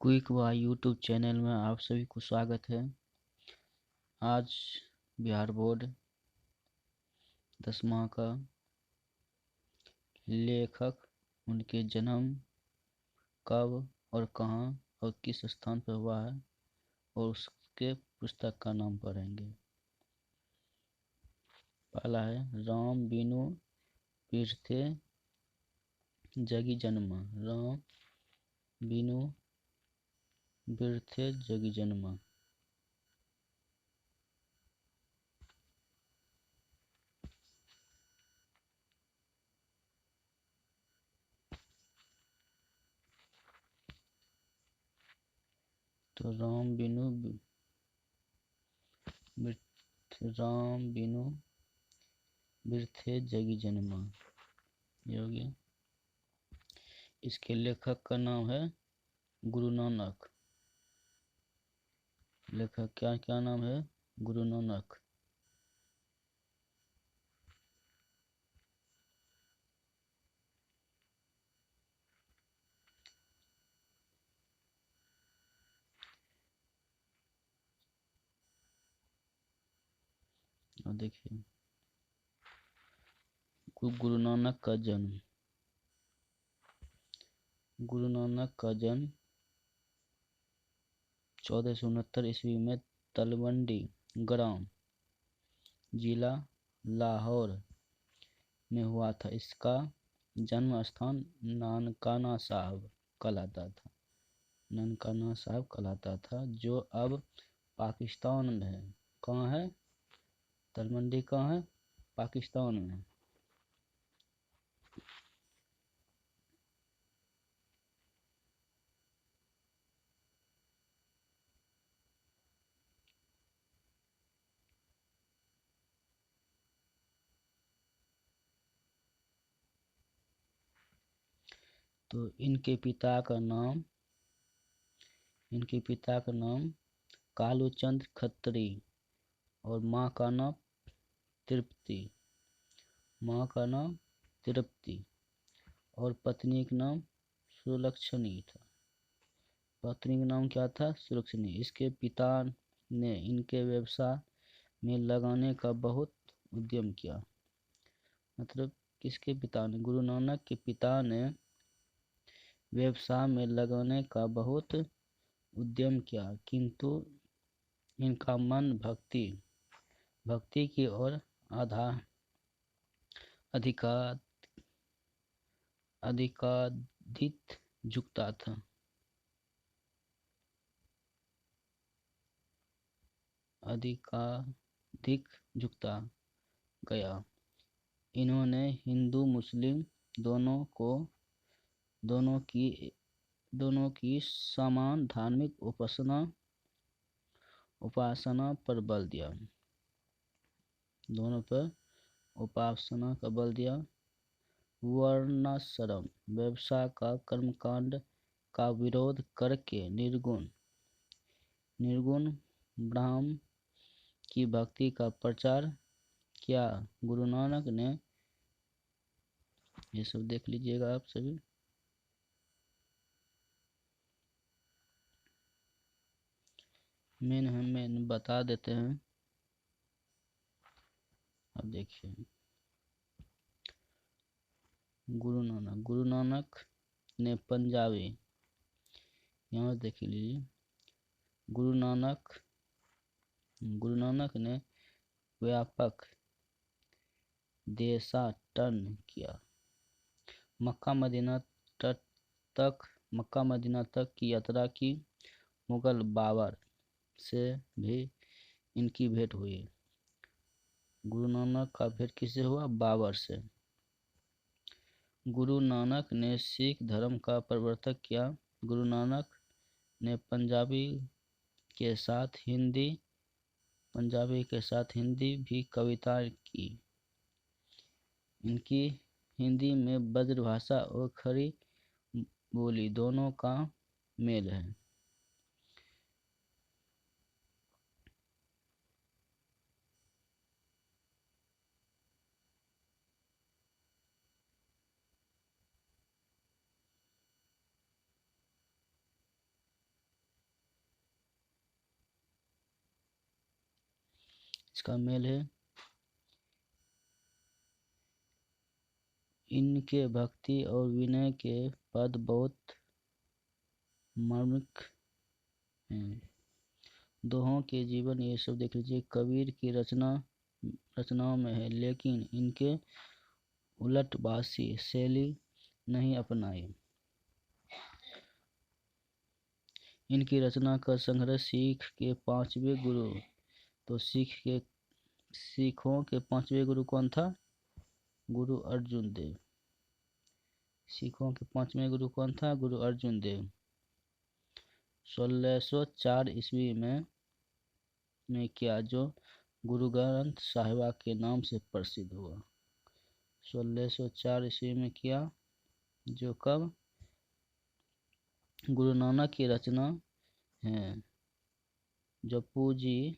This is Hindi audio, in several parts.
क्विक वाह यूट्यूब चैनल में आप सभी को स्वागत है। आज बिहार बोर्ड 10वीं का लेखक, उनके जन्म कब और कहाँ और किस स्थान पर हुआ है और उसके पुस्तक का नाम पढ़ेंगे। पहला है राम बिनु पीरथे जगी जन्मा। राम बिनु बिरथे जगी जन्मा। तो राम बिनु बिरथे जगी जन्मा, ये हो गया। इसके लेखक का नाम है गुरु नानक। लेखक क्या क्या नाम है? गुरु नानक। और देखिए गुरु नानक का जन्म। गुरु नानक का जन्म 1469 ईस्वी में तलवंडी ग्राम, जिला लाहौर में हुआ था। इसका जन्म स्थान ननकाना साहब कहलाता था। ननकाना साहब कहलाता था, जो अब पाकिस्तान में है। कहाँ है? तलवंडी कहाँ है? पाकिस्तान में। तो इनके पिता का नाम कालूचंद खत्री और माँ का नाम तृप्ति। और पत्नी का नाम सुलक्षणी था। पत्नी का नाम क्या था? सुलक्षणी। इसके पिता ने इनके व्यवसाय में लगाने का बहुत उद्यम किया। मतलब किसके पिता ने? गुरु नानक के पिता ने व्यवसाय में लगाने का बहुत उद्यम किया, किंतु इनका मन भक्ति की ओर अधिकाधिक झुकता था। अधिकाधिक झुकता गया। इन्होंने हिंदू मुस्लिम दोनों की समान धार्मिक उपासना पर बल दिया। दोनों पर उपासना का बल दिया। वर्णाश्रम व्यवसाय का कर्मकांड का विरोध करके निर्गुण ब्रह्म की भक्ति का प्रचार किया। गुरु नानक ने, ये सब देख लीजिएगा आप सभी। हमें बता देते हैं। अब देखिए गुरु नानक ने पंजाबी, यहाँ देख लीजिए। गुरु नानक ने व्यापक देशाटन किया। मक्का मदीना तक की यात्रा की। मुगल बाबर से भी इनकी भेंट हुई। गुरु नानक का भेंट किससे हुआ? बाबर से। गुरु नानक ने सिख धर्म का प्रवर्तन किया। गुरु नानक ने पंजाबी के साथ हिंदी भी कविताएं की। इनकी हिंदी में ब्रजभाषा और खड़ी बोली दोनों का मेल है। इसका मेल है। इनके भक्ति और विनय के पद बहुत मार्मिक हैं। दोहों के जीवन ये सब देख लीजिए, कबीर की रचनाओं में है, लेकिन इनके उलटभाषी शैली नहीं अपनाई। इनकी रचना का संग्रह सिख के पांचवें गुरु, तो सिखों के पांचवें गुरु कौन था? गुरु अर्जुन देव। सिखों के पांचवें गुरु कौन था? गुरु अर्जुन देव। 1604 ईस्वी में किया, जो गुरु ग्रंथ साहिबा के नाम से प्रसिद्ध हुआ। 1604 ईस्वी में किया, जो कब? गुरु नानक की रचना है। जपू जी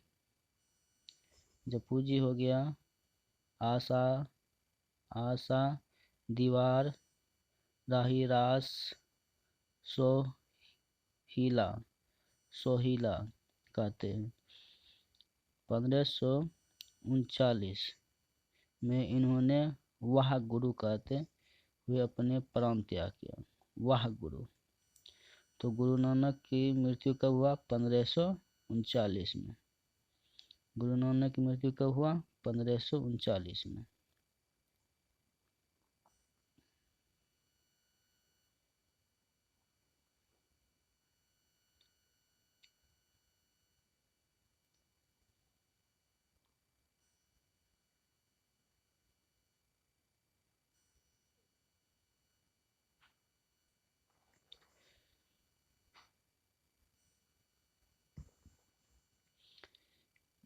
हो गया, आशा दीवार, राही रास, सोहिला कहते हैं। 1539 में इन्होंने वाह गुरु कहते हुए अपने प्राण त्याग किया। वाह गुरु। तो गुरु नानक की मृत्यु कब हुआ? 1539 में। गुरु नानक की मृत्यु कब हुआ? 1539 में।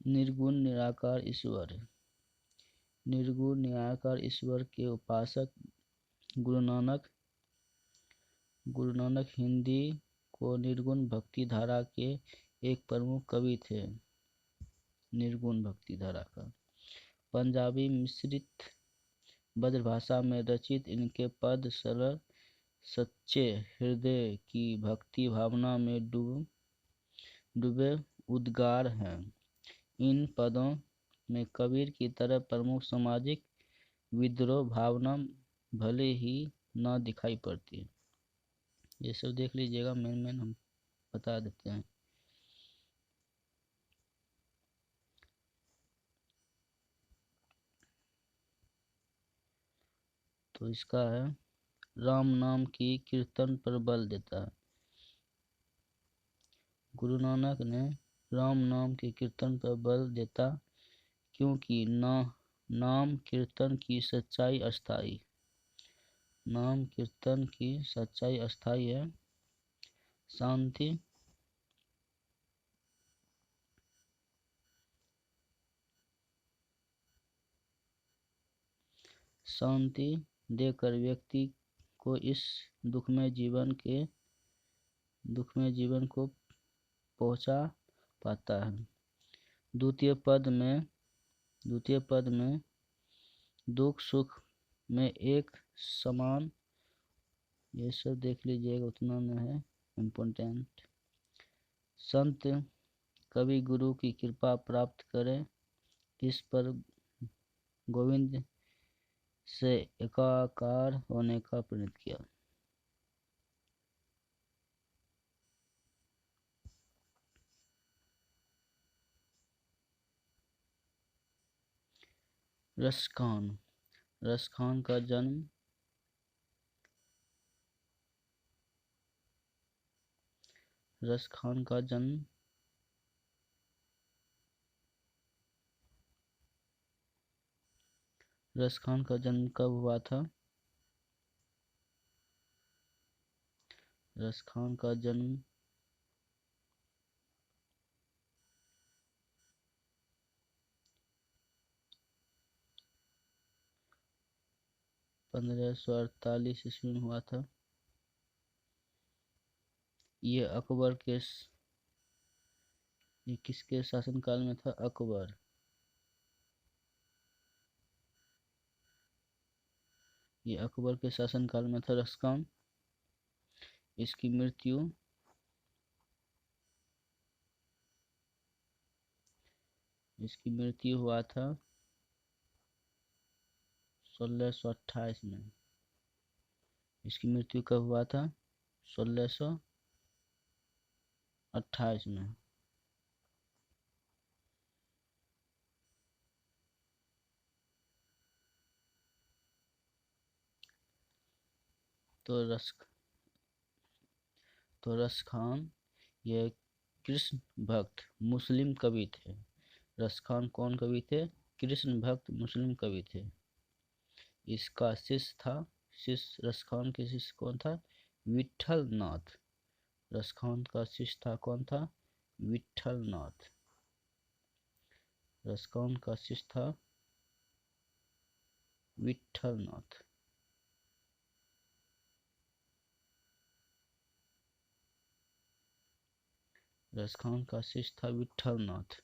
निर्गुण निराकार ईश्वर। निर्गुण निराकार ईश्वर के उपासक गुरु नानक हिंदी को निर्गुण भक्ति धारा के एक प्रमुख कवि थे। निर्गुण भक्ति धारा का पंजाबी मिश्रित ब्रजभाषा में रचित इनके पद सरल सच्चे हृदय की भक्ति भावना में डूबे उद्गार हैं। इन पदों में कबीर की तरह प्रमुख सामाजिक विद्रोह भावना भले ही न दिखाई पड़ती है। ये सब देख लीजिएगा, मेन हम बता देते हैं। तो इसका है, राम नाम की कीर्तन पर बल देता है। गुरु नानक ने राम नाम के कीर्तन पर बल देता, क्योंकि नाम कीर्तन की सच्चाई अस्थाई। नाम कीर्तन की सच्चाई अस्थाई है। शांति देकर व्यक्ति को इस दुखमय जीवन को पहुंचा पाता है। द्वितीय पद में दुख सुख में एक समान, ये सब देख लीजिएगा, उतना में है इम्पोर्टेंट। संत कभी गुरु की कृपा प्राप्त करें, इस पर गोविंद से एकाकार होने का प्रणित किया। रसखान का जन्म 1548 ईस्वी में हुआ था। ये किसके शासनकाल में था? अकबर। ये अकबर के शासनकाल में था रसखान। इसकी मृत्यु इसकी मृत्यु हुआ था 1628 में। इसकी मृत्यु कब हुआ था? 1628 में। तो रस खान ये कृष्ण भक्त मुस्लिम कवि थे। रस खान कौन कवि थे? कृष्ण भक्त मुस्लिम कवि थे। इसका शिष्य था, शिष्य रस खान के शिष्य कौन था? विठल नाथ। रस खान का शिष्य था कौन था? विठल नाथ। रस खान का शिष्य था विठल नाथ। रस खान का शिष्य था विठल नाथ।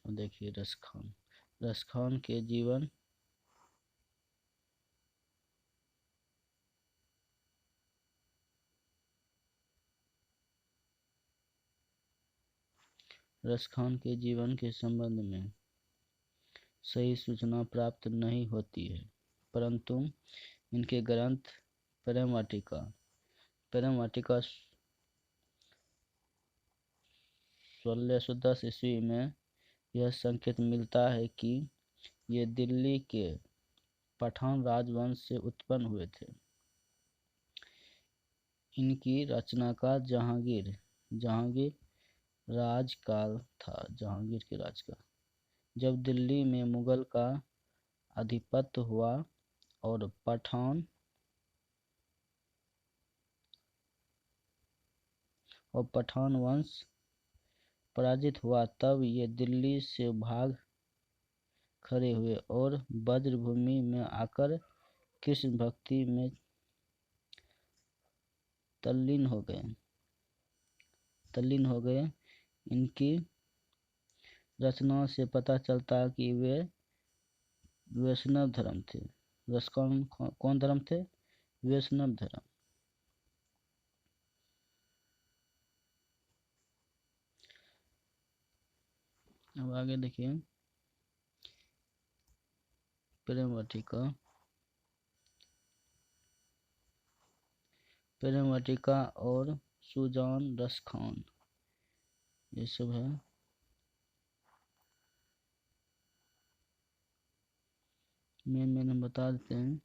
देखिए रस खान के जीवन। रस खान के जीवन के संबंध में सही सूचना प्राप्त नहीं होती है, परंतु इनके ग्रंथ प्रेम वाटिका 1610 ईस्वी में यह संकेत मिलता है कि ये दिल्ली के पठान राजवंश से उत्पन्न हुए थे। इनकी रचना का जहांगीर राजकाल था। जहांगीर के राजकाल, जब दिल्ली में मुगल का आधिपत्य हुआ और पठान वंश पराजित हुआ, तब ये दिल्ली से भाग खड़े हुए और ब्रजभूमि में आकर कृष्ण भक्ति में तल्लीन हो गए। इनकी रचनाओं से पता चलता है कि वे वैष्णव धर्म थे। कौन धर्म थे? वैष्णव धर्म। अब आगे देखिए प्रेम वाटिका और सुजान रस खान, ये सब है। मैंने बता देते हैं।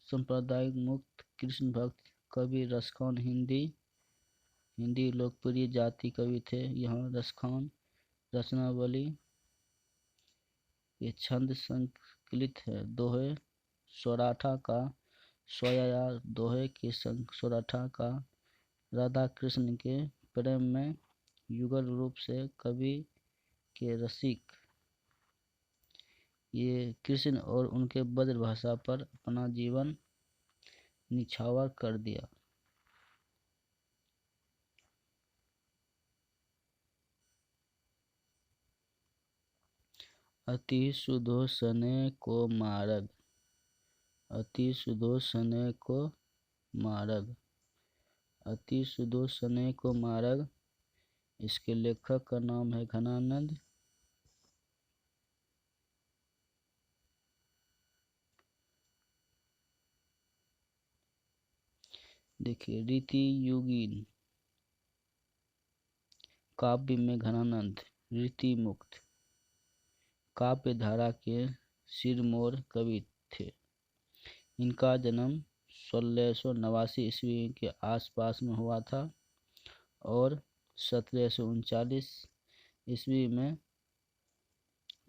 सांप्रदायिक मुक्त कृष्ण भक्त कवि रस खान हिंदी लोकप्रिय जाति कवि थे। यहाँ रस खान रचनावली ये छंद संकलित है। दोहे सौराठा का सोयायार, दोहे के सौराठा का राधा कृष्ण के प्रेम में युगल रूप से कवि के रसिक ये कृष्ण और उनके ब्रज भाषा पर अपना जीवन निछावर कर दिया। अति सुधोषने को मारग, अति सुधोषने को मारग, अति सुधोषने को मारग। इसके लेखक का नाम है घनानंद। देखिए रीति युगीन काव्य में घनानंद रीति मुक्त काव्य धारा के सिरमौर कवि थे। इनका जन्म 1689 ईस्वी के आसपास में हुआ था और 1739 ईस्वी में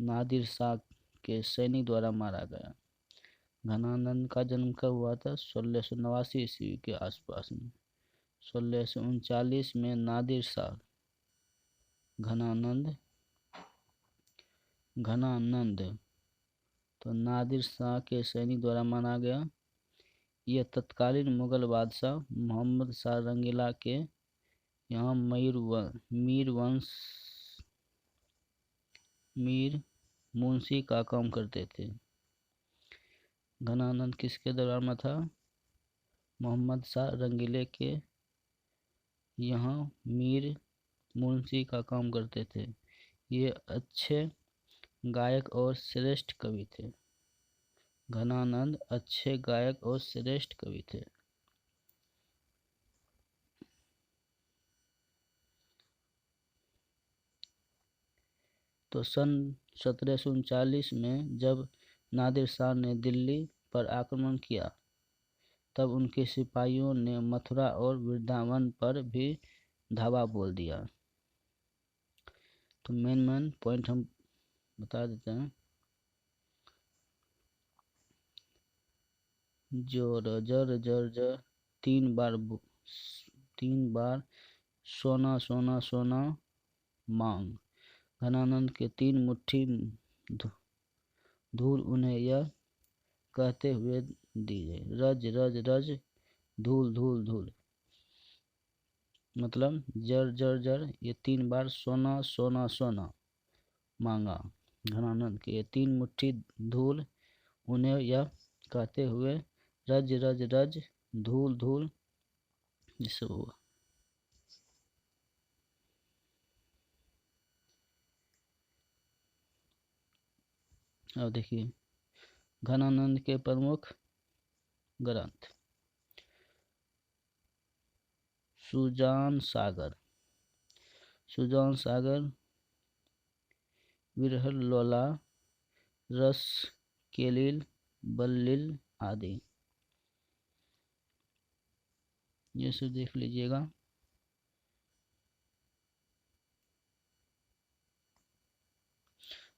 नादिर शाह के सैनिक द्वारा मारा गया। घनानंद का जन्म कब हुआ था? 1689 ईस्वी के आसपास में। 1639 में नादिर शाह घनानंद तो नादिर शाह के सैनिक द्वारा माना गया। यह तत्कालीन मुगल बादशाह मोहम्मद शाह रंगीला के यहाँ मीर मुंशी का काम करते थे। घनानंद किसके दरबार में था? मोहम्मद शाह रंगीले के यहाँ मीर मुंशी का काम करते थे। ये अच्छे गायक और श्रेष्ठ कवि थे। घनानंद अच्छे गायक और श्रेष्ठ कवि थे। तो सन 1739 में जब नादिर शाह ने दिल्ली पर आक्रमण किया, तब उनके सिपाहियों ने मथुरा और वृंदावन पर भी धावा बोल दिया। तो मेन पॉइंट हम बता देते हैं। जोर जर जर जर 3 बार सोना सोना सोना मांग। घनानंद के 3 मुट्ठी धूल उन्हें यह कहते हुए दी गई, रज रज रज धूल धूल धूल। मतलब जर जर जर ये 3 बार सोना सोना सोना मांगा घनानंद के 3 मुट्ठी धूल उन्हें यह कहते हुए रज रज रज धूल धूल ये सब हुआ। अब देखिए घनानंद के प्रमुख ग्रंथ। सुजान सागर, विरह लोला, रस केलिल बल्लिल आदि, ये सब देख लीजिएगा।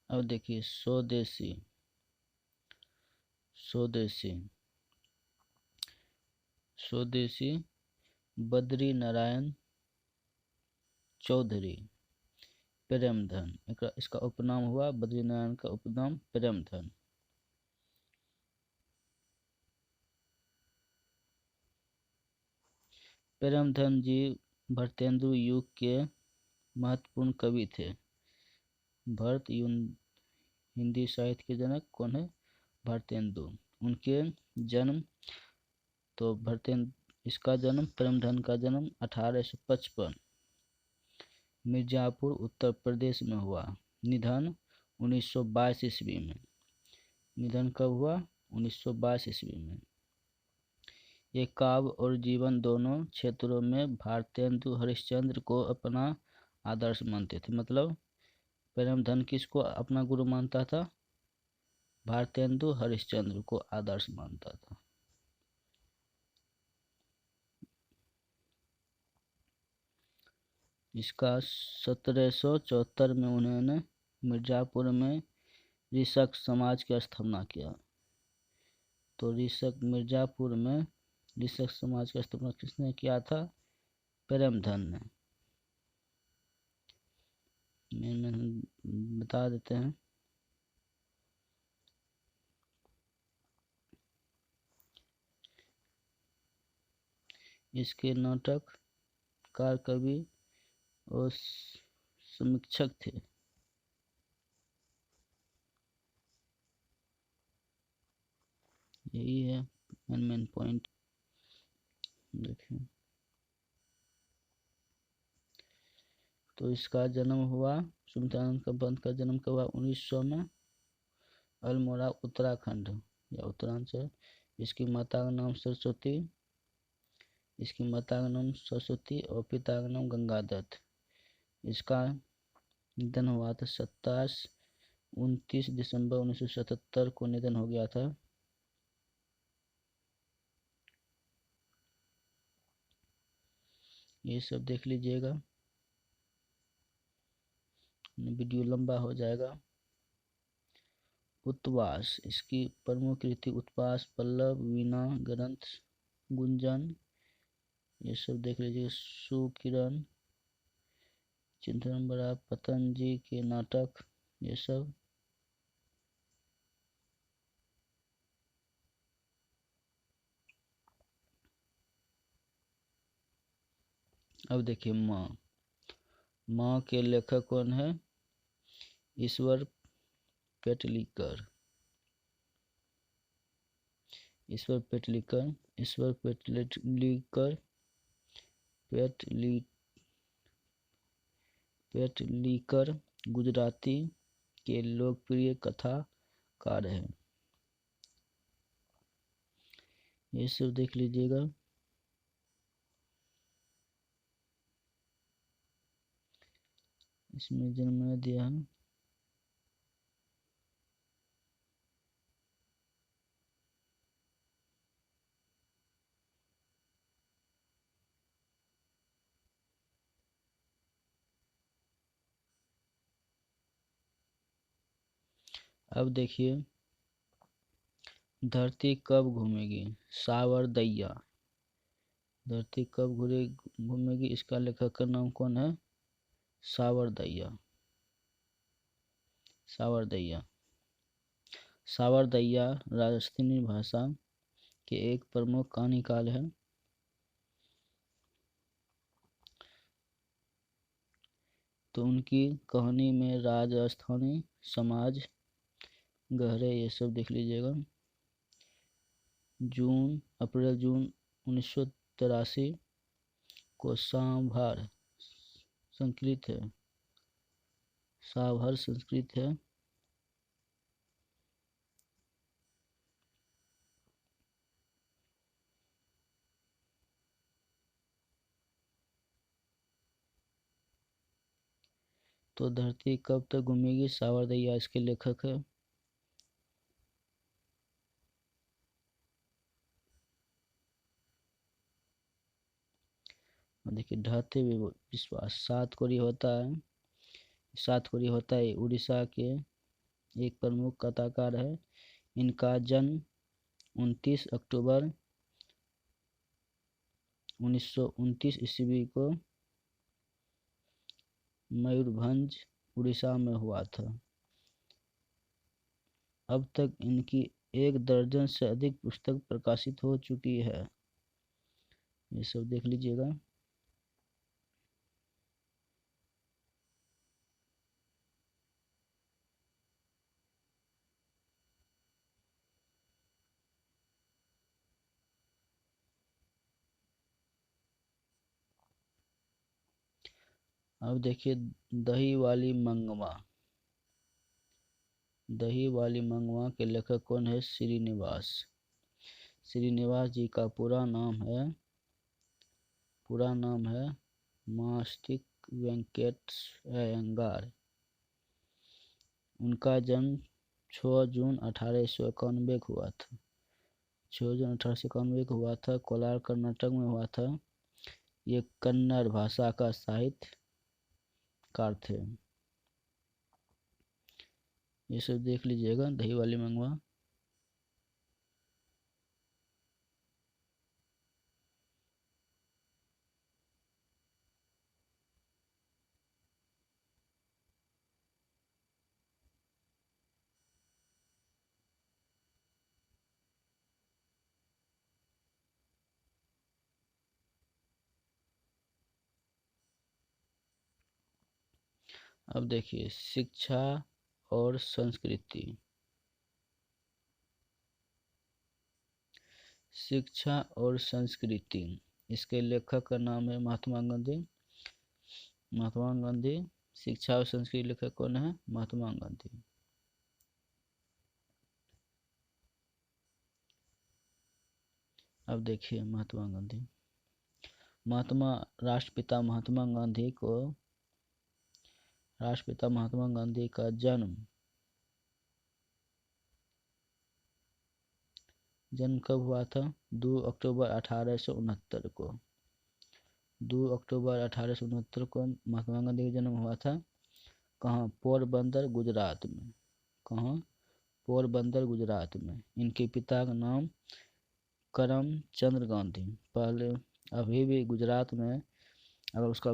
अब देखिए स्वदेशी बद्री नारायण चौधरी प्रेमधन, इसका उपनाम हुआ बद्रीनारायण का उपनाम प्रेमधन। प्रेमधन जी भरतेंदु युग के महत्वपूर्ण कवि थे। हिंदी साहित्य के जनक कौन है? भरतेंदु। उनके जन्म तो इसका जन्म प्रेमधन का जन्म 1855 मिर्जापुर उत्तर प्रदेश में हुआ। निधन 1922 ईस्वी में। निधन कब हुआ? 1922 ईस्वी में। ये काव्य और जीवन दोनों क्षेत्रों में भारतेंदु हरिश्चंद्र को अपना आदर्श मानते थे। मतलब प्रेमधन किसको अपना गुरु मानता था? भारतेंदु हरिश्चंद्र को आदर्श मानता था। इसका 1774 में उन्होंने मिर्जापुर में ऋषक समाज की स्थापना किया। तो मिर्जापुर में ऋषक समाज की स्थापना किसने किया था? प्रेमधन ने। बता देते हैं। इसके नाटककार, कवि और समीक्षक थे। यही है मेन पॉइंट। देखिए तो इसका जन्म हुआ, सुमित्रानंद का पंत का जन्म कब हुआ? 1900 में अल्मोड़ा उत्तराखंड या उत्तरांचल। इसकी माता का नाम सरस्वती और पिता का नाम गंगादत्त। इसका निधन हुआ था 29 दिसंबर 1977 को निधन हो गया था। ये सब देख लीजिएगा, वीडियो लंबा हो जाएगा। उत्वास, इसकी प्रमुख कृति उत्वास, पल्लव, वीणा, ग्रंथ, गुंजन, ये सब देख लीजिए। सुकिरण, चिंतन बड़ा, पतंजी के नाटक, ये सब। अब देखिए माँ। माँ के लेखक कौन है? ईश्वर पेटलिकर। ईश्वर पेटलिकर। ईश्वर पेटलिकर पेटलिकर गुजराती के लोकप्रिय कथाकार हैं। ये सब देख लीजिएगा। इसमें जन्म दिया है। अब देखिए धरती कब घूमेगी? सावरदैया। धरती कब घूमेगी, इसका लेखक का नाम कौन है? सावरदैया। सावरदैया। सावरदैया राजस्थानी भाषा के एक प्रमुख कहानीकार है। तो उनकी कहानी में राजस्थानी समाज गहरे, ये सब देख लीजिएगा। अप्रैल जून 1983 को सांभर संस्कृत है। तो धरती कब तक घूमेगी, सावरदैया इसके लेखक है। देखिए ढाते विश्वास। सात कोरी होता है उड़ीसा के एक प्रमुख कथाकार है। इनका जन्म 29 अक्टूबर 1929 ईस्वी को मयूरभंज उड़ीसा में हुआ था। अब तक इनकी 1 दर्जन से अधिक पुस्तक प्रकाशित हो चुकी है। ये सब देख लीजिएगा। अब देखिए दही वाली मंगवा। दही वाली मंगवा के लेखक कौन है? श्रीनिवास। श्रीनिवास जी का पूरा नाम है मास्तिक वेंकट अयंगार। उनका जन्म 6 जून 1891 को हुआ था। 6 जून 1891 को हुआ था। कोलार कर्नाटक में हुआ था। ये कन्नड़ भाषा का साहित्यकार थे। ये सब देख लीजिएगा दही वाली मंगवा। अब देखिए शिक्षा और संस्कृति। शिक्षा और संस्कृति, इसके लेखक का नाम है महात्मा गांधी। महात्मा गांधी। शिक्षा और संस्कृति लेखक कौन है? महात्मा गांधी। अब देखिए महात्मा गांधी। राष्ट्रपिता महात्मा गांधी का जन्म कब हुआ था? 2 अक्टूबर 1869 को। 2 अक्टूबर 1869 को महात्मा गांधी का जन्म हुआ था। कहाँ? पोरबंदर गुजरात में। कहाँ? पोरबंदर गुजरात में। इनके पिता का नाम करमचंद गांधी। पहले अभी भी गुजरात में अगर उसका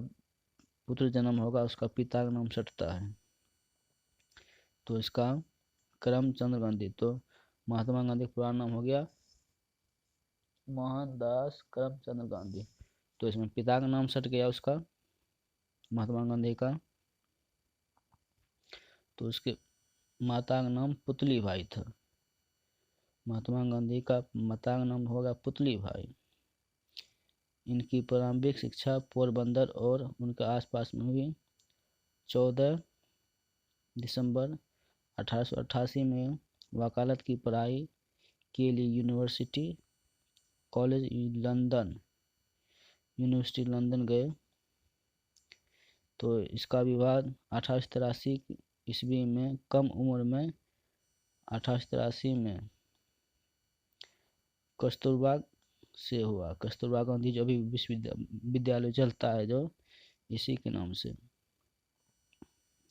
पुत्र जन्म होगा उसका पिता का नाम सटता है, तो इसका करमचंद गांधी। तो महात्मा गांधी का पूरा नाम हो गया मोहनदास करमचंद गांधी। तो इसमें पिता का नाम सट गया उसका, महात्मा गांधी का। तो उसके माता का नाम पुतली भाई था। महात्मा गांधी का माता का नाम होगा पुतली भाई। इनकी प्रारंभिक शिक्षा पोरबंदर और उनके आसपास में हुई। 14 दिसंबर 1888 में वकालत की पढ़ाई के लिए यूनिवर्सिटी लंदन गए। तो इसका विवाह 1883 में कम उम्र में 1883 में कस्तूरबा से हुआ। कस्तूरबा गांधी जो भी विश्वविद्यालय चलता है जो, इसी के नाम से।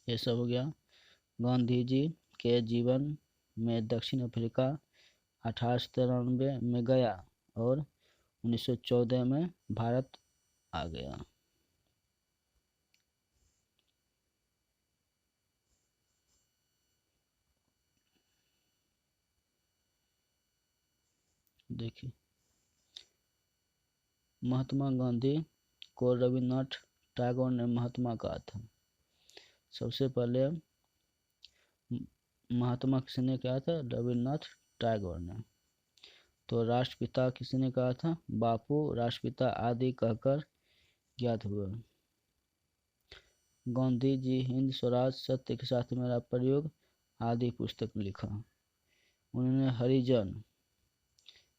ये सब हो गया। गांधी जी के जीवन में दक्षिण अफ्रीका 1893 में गया और 1914 में भारत आ गया। देखिए, महात्मा गांधी को रविन्द्रनाथ टैगोर ने महात्मा कहा था। सबसे पहले महात्मा किसने कहा था? रविन्द्रनाथ टैगोर ने। तो राष्ट्रपिता किसने कहा था? बापू राष्ट्रपिता आदि कहकर ज्ञात हुआ। गांधी जी हिंद स्वराज, सत्य के साथ मेरा प्रयोग आदि पुस्तक लिखा। उन्होंने हरिजन,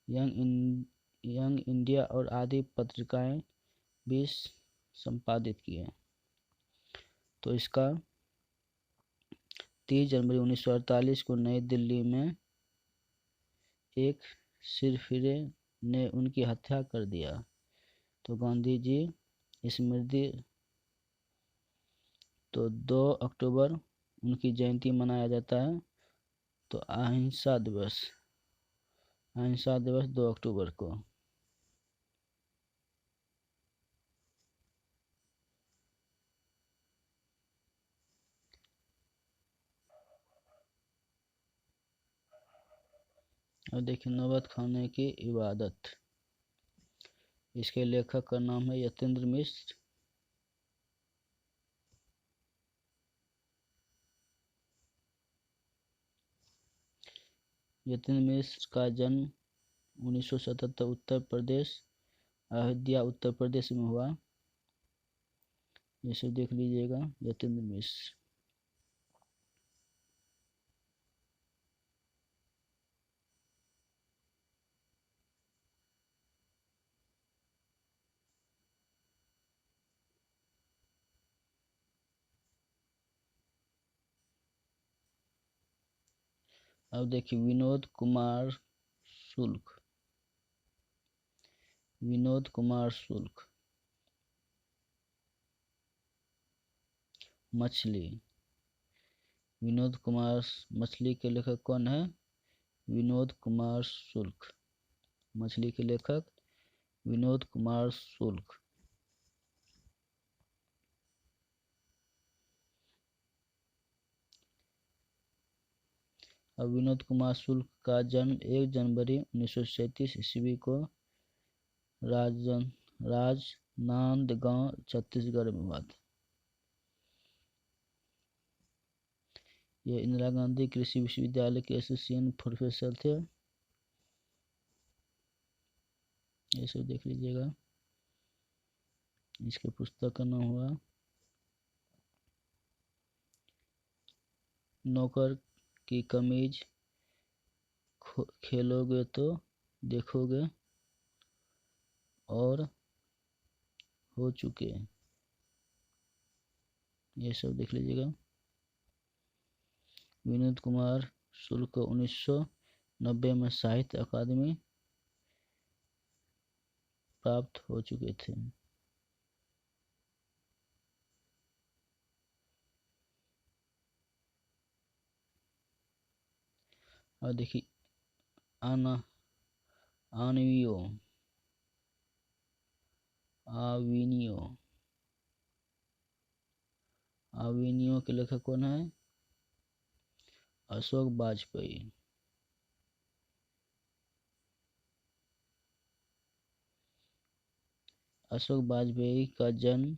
यंग इंडिया और आदि पत्रिकाएं भी संपादित किए। तो इसका 30 जनवरी 1948 को नई दिल्ली में एक सिरफिरे ने उनकी हत्या कर दिया। तो गांधी जी स्मृति, तो 2 अक्टूबर उनकी जयंती मनाया जाता है। तो अहिंसा दिवस 2 अक्टूबर को। अब देखिए, नौबत खाने की इबादत। इसके लेखक का नाम है यतीन्द्र मिश्र। यतीन्द्र मिश्र का जन्म 1977 उत्तर प्रदेश, अयोध्या उत्तर प्रदेश में हुआ। इसे देख लीजिएगा, यतीन्द्र मिश्र। अब देखिए, विनोद कुमार शुक्ल। विनोद कुमार शुक्ल, मछली। विनोद कुमार मछली के लेखक कौन है? विनोद कुमार शुक्ल। मछली के लेखक विनोद कुमार शुक्ल। अब विनोद कुमार शुक्ल का जन्म 1 जनवरी 1937 ईस्वी को राजनांदगांव छत्तीसगढ़ में हुआ था। ये इंदिरा गांधी कृषि विश्वविद्यालय के एसोसिएट प्रोफेसर थे। ये सब देख लीजिएगा। इसके पुस्तक का नाम हुआ नौकर की कमीज खेलोगे तो देखोगे और हो चुके। ये सब देख लीजिएगा। विनोद कुमार शुक्ल को 1990 में साहित्य अकादमी प्राप्त हो चुके थे। और देखिए, आविनियो आविनियो के लेखक कौन है? अशोक वाजपेयी। अशोक वाजपेयी का जन्म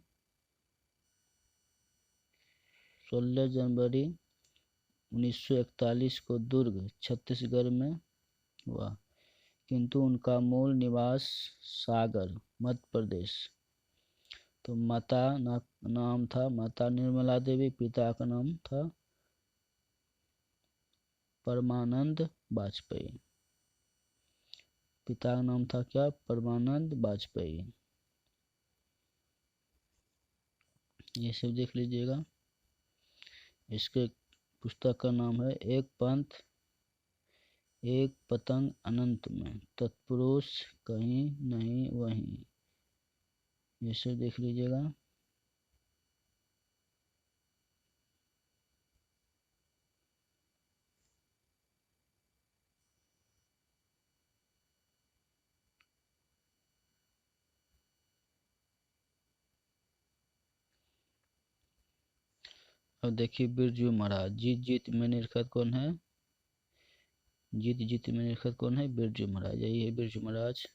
16 जनवरी 1941 को दुर्ग, छत्तीसगढ़ में हुआ, किंतु उनका मूल निवास सागर, मध्य प्रदेश। तो माता नाम था माता निर्मला देवी, पिता का नाम था परमानंद वाजपेयी। पिता का नाम था क्या? परमानंद वाजपेयी। ये सब देख लीजिएगा। इसके पुस्तक का नाम है एक पंथ एक पतंग अनंत में, तत्पुरुष कहीं नहीं वहीं। ये सब देख लीजिएगा। अब देखिए बिरजू महाराज। जीत जीत में निरखत कौन है? जीत जीत में निरखत कौन है? बिरजू महाराज। यही है बिरजू महाराज।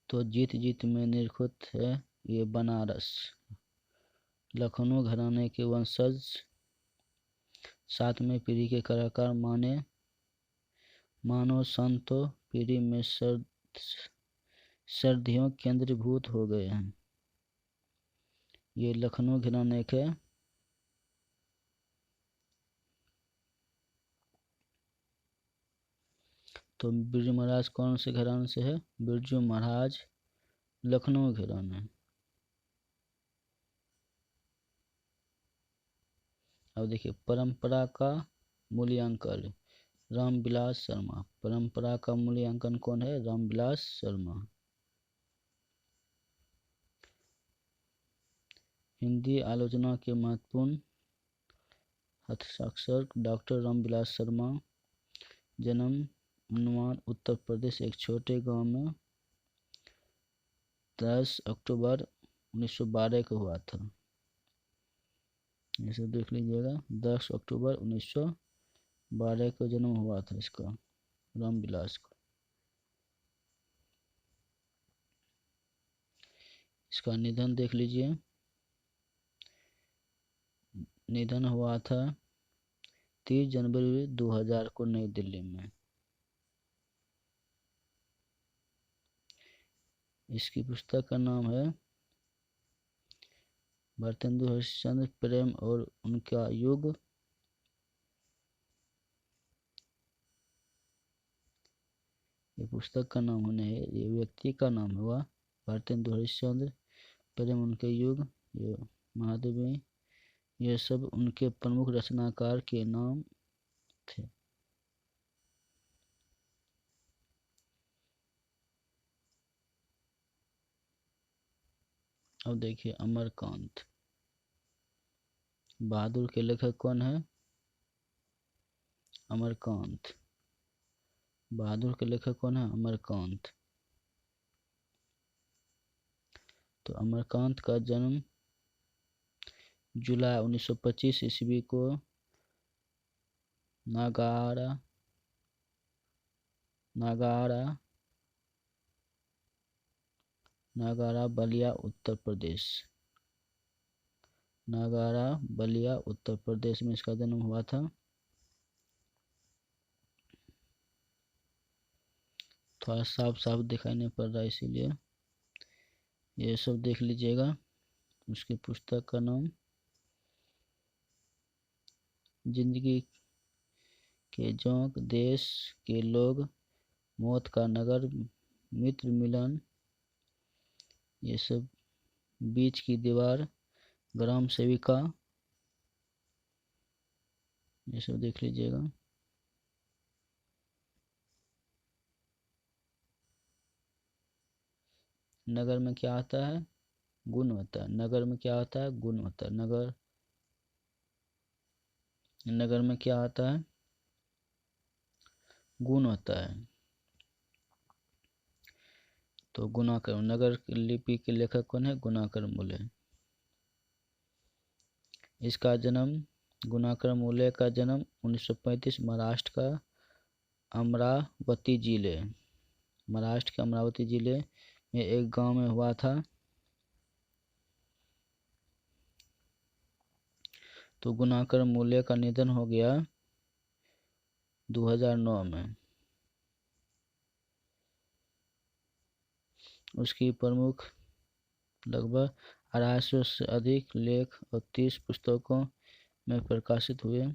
तो जीत जीत में निरखुत है ये बनारस, लखनऊ घराने के वंशज, 7वें पीढ़ी के कलाकार मानो संतो पीढ़ी में सर्दियों केंद्रीभूत हो गए हैं। ये लखनऊ घराने के तो बिरजू महाराज कौन से घराने से है? बिरजू महाराज लखनऊ घराना। अब देखिए परंपरा का मूल्यांकन, रामविलास शर्मा। परंपरा का मूल्यांकन कौन है? रामविलास शर्मा। हिंदी आलोचना के महत्वपूर्ण हस्ताक्षर डॉक्टर रामविलास शर्मा। जन्म अनुमान उत्तर प्रदेश एक छोटे गांव में 10 अक्टूबर 1912 को हुआ था। इसे देख लीजिएगा। 10 अक्टूबर 1912 को जन्म हुआ था इसका, रामविलास का। इसका निधन देख लीजिए। निधन हुआ था 30 जनवरी 2000 को नई दिल्ली में। इसकी पुस्तक का नाम है भारतेंदु हरिश्चंद्र, प्रेम और उनका युग। ये पुस्तक का नाम होने है, ये व्यक्ति का नाम हुआ भारतेंदु हरिश्चंद्र, प्रेम उनके युग, ये महादेवी। ये सब उनके प्रमुख रचनाकार के नाम थे। अब देखिए अमरकांत। बहादुर के लेखक कौन है? अमरकांत। बहादुर के लेखक कौन है? अमरकांत। तो अमरकांत का जन्म जुलाई 1925 ईस्वी को नागारा नागारा नागारा बलिया उत्तर प्रदेश, नागारा बलिया उत्तर प्रदेश में इसका जन्म हुआ था। थोड़ा साफ साफ दिखाई नहीं पड़ रहा, इसीलिए ये सब देख लीजिएगा। उसकी पुस्तक का नाम जिंदगी के जोंक, देश के लोग, मौत का नगर, मित्र मिलन, ये सब, बीच की दीवार, ग्राम सेविका, ये सब देख लीजिएगा। नगर में क्या आता है? गुण होता है। नगर में क्या आता है? गुण होता है। नगर में क्या आता है? गुण होता है। तो गुणाकर, नगर लिपि के लेखक कौन है? गुणाकर मूले। इसका जन्म गुणाकर मूल्य का जन्म 1935 महाराष्ट्र के अमरावती जिले में एक गांव में हुआ था। तो गुणाकर मूल्य का निधन हो गया 2009 में। उसकी प्रमुख लगभग 250 से अधिक लेख और 30 पुस्तकों में प्रकाशित हुए।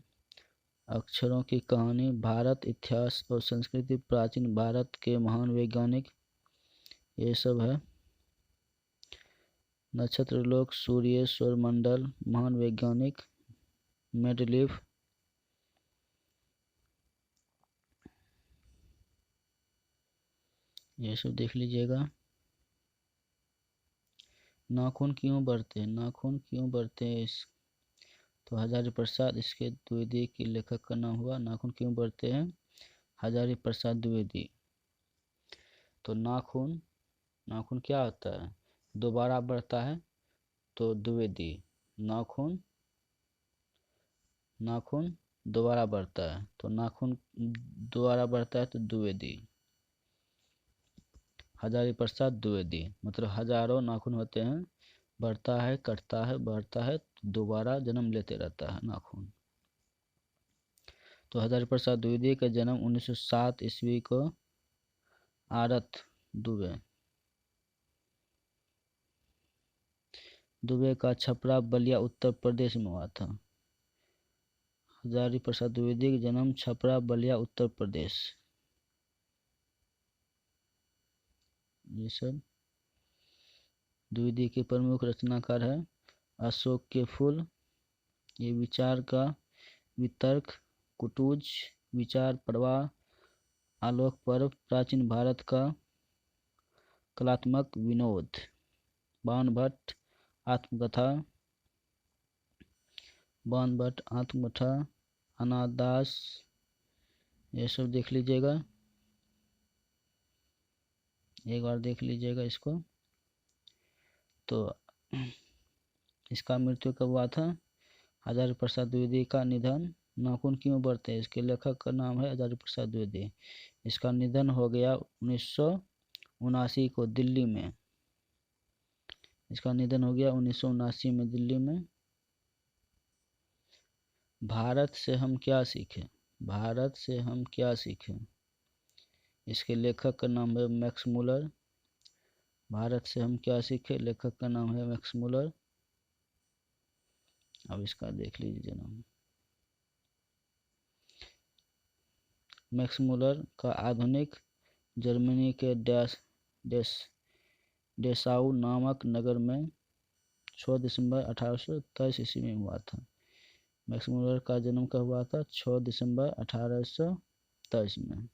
अक्षरों की कहानी, भारत, इतिहास और संस्कृति, प्राचीन भारत के महान वैज्ञानिक, ये सब है। नक्षत्रलोक, सूर्य, सौरमंडल, महान वैज्ञानिक, मेंडलीफ, ये सब देख लीजिएगा। नाखून क्यों बढ़ते हैं तो हजारी प्रसाद, इसके द्विवेदी की लेखक का नाम हुआ। नाखून क्यों बढ़ते हैं? हजारी प्रसाद द्विवेदी। तो नाखून क्या होता है? दोबारा बढ़ता है तो द्विवेदी। नाखून दोबारा बढ़ता है तो नाखून दोबारा बढ़ता है तो द्विवेदी। हजारी प्रसाद द्विवेदी मतलब हजारों नाखून होते हैं, बढ़ता है, कटता है, बढ़ता है, दोबारा जन्म लेते रहता है नाखून। तो हजारी प्रसाद द्विवेदी का जन्म 1907 ईस्वी को आरत दुबे का छपरा बलिया उत्तर प्रदेश में हुआ था। हजारी प्रसाद द्विवेदी का जन्म छपरा बलिया उत्तर प्रदेश। ये सब द्विवेदी के प्रमुख रचनाकार है। अशोक के फूल, ये विचार का वितर्क, कुटुज, विचार प्रवाह, आलोक पर्व, प्राचीन भारत का कलात्मक विनोद, बाणभट्ट आत्मकथा, अनादास, ये सब देख लीजिएगा, एक बार देख लीजिएगा इसको। तो इसका मृत्यु कब हुआ था? हजारी प्रसाद द्विवेदी का निधन। नाखून क्यों बढ़ते हैं, इसके लेखक का नाम है हजारी प्रसाद द्विवेदी। इसका निधन हो गया 1979 को दिल्ली में। इसका निधन हो गया 1979 में दिल्ली में। भारत से हम क्या सीखें? इसके लेखक का नाम है मैक्स मुलर। भारत से हम क्या सीखें, लेखक का नाम है मैक्स मुलर। अब इसका देख लीजिए नाम। मैक्स मुलर का आधुनिक जर्मनी के डेसाउ नामक नगर में 6 दिसंबर 1823 ईस्वी में हुआ था। मैक्स मुलर का जन्म कब हुआ था? 6 दिसंबर 1823 में।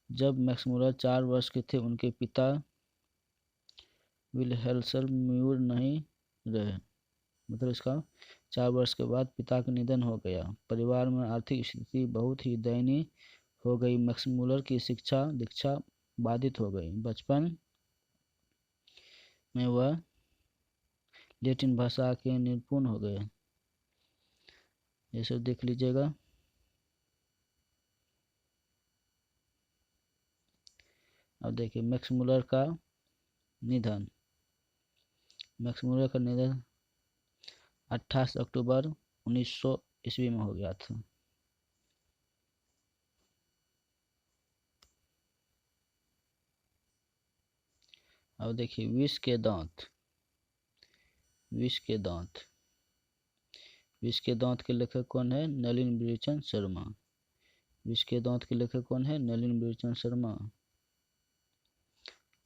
जब मैक्स मुलर 4 वर्ष के थे, उनके पिता विल्हेल्म म्यूर नहीं रहे। मतलब इसका 4 वर्ष के बाद पिता का निधन हो गया। परिवार में आर्थिक स्थिति बहुत ही दयनीय हो गई। मैक्स मुलर की शिक्षा दीक्षा बाधित हो गई। बचपन में वह लैटिन भाषा के निपुण हो गए। ये सब देख लीजिएगा। अब देखिए मैक्स मुलर का निधन। 28 अक्टूबर 1900 ईस्वी में हो गया था। अब देखिए विष के दांत के लेखक कौन है? नलिन बिरचंद शर्मा। विष के दांत के लेखक कौन है? नलिन बिरचंद शर्मा।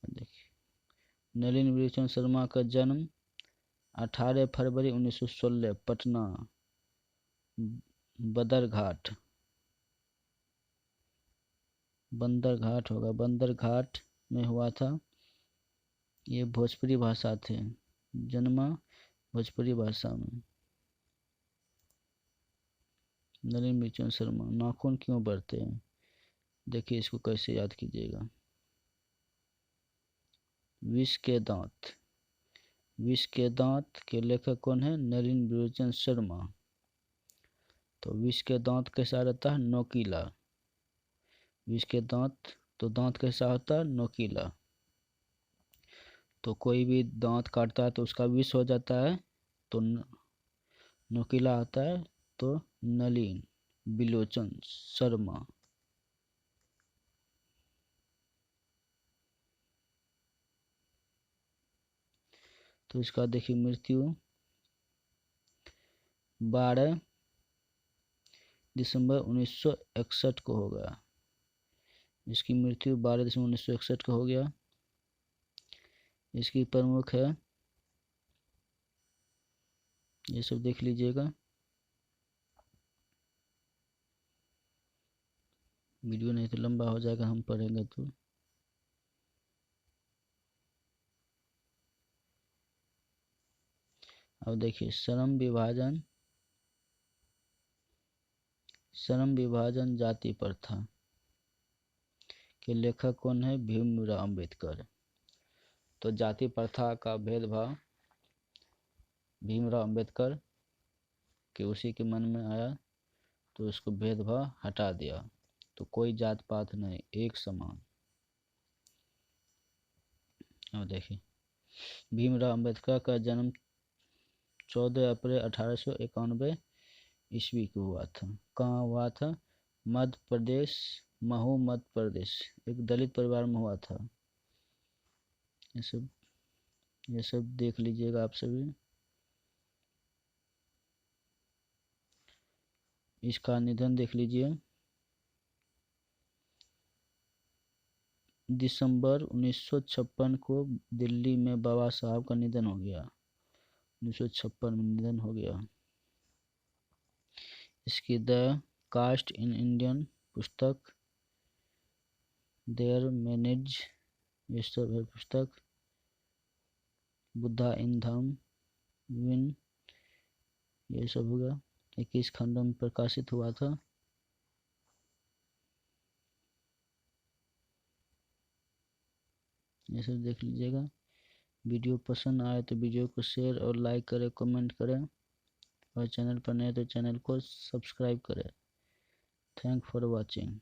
देखिए नलिन बिरचंद शर्मा का जन्म 18 फरवरी 1916 पटना बंदरघाट में हुआ था। ये भोजपुरी भाषा थे, जन्मा भोजपुरी भाषा में। नलिन बिरचंद शर्मा। नाखून क्यों बढ़ते हैं? देखिए इसको कैसे याद कीजिएगा। विष के दांत विष के दांत के लेखक कौन है? नलिन विरोचन शर्मा। तो विष के दांत कैसा रहता है? नोकीला। विष के दांत, तो दांत कैसा होता है? नोकीला। तो कोई भी दांत काटता है तो उसका विष हो जाता है, तो नोकीला होता है, तो नलिन विलोचन शर्मा। तो इसका देखिए मृत्यु 12 दिसंबर 1961 को होगा। इसकी मृत्यु 12 दिसंबर 1961 को हो गया। इसकी प्रमुख है, ये सब देख लीजिएगा। वीडियो नहीं तो लंबा हो जाएगा, हम पढ़ेंगे तो। अब देखिए श्रम विभाजन जाति प्रथा के लेखक कौन है? भीमराव अंबेडकर। तो जाति प्रथा का भेदभाव भीमराव अंबेडकर के उसी के मन में आया, तो उसको भेदभाव हटा दिया। तो कोई जात पात नहीं, एक समान। अब देखिए भीमराव अंबेडकर का जन्म 14 अप्रैल 1891 ईस्वी को हुआ था। कहाँ हुआ था? मध्य प्रदेश, महू मध्य प्रदेश, एक दलित परिवार में हुआ था। ये सब देख लीजिएगा आप सभी। इसका निधन देख लीजिए, दिसंबर 1956 को दिल्ली में बाबा साहब का निधन हो गया। 1956 में निधन हो गया। इसकी द कास्ट इन इंडियन पुस्तक, देयर मैनेज, ये सब है पुस्तक। बुद्धा इन धम्म विन, ये सब होगा। 21 खंडों में प्रकाशित हुआ था। ये सब देख लीजिएगा। वीडियो पसंद आए तो वीडियो को शेयर और लाइक करें, कमेंट करें, और चैनल पर नए तो चैनल को सब्सक्राइब करें। Thank for watching.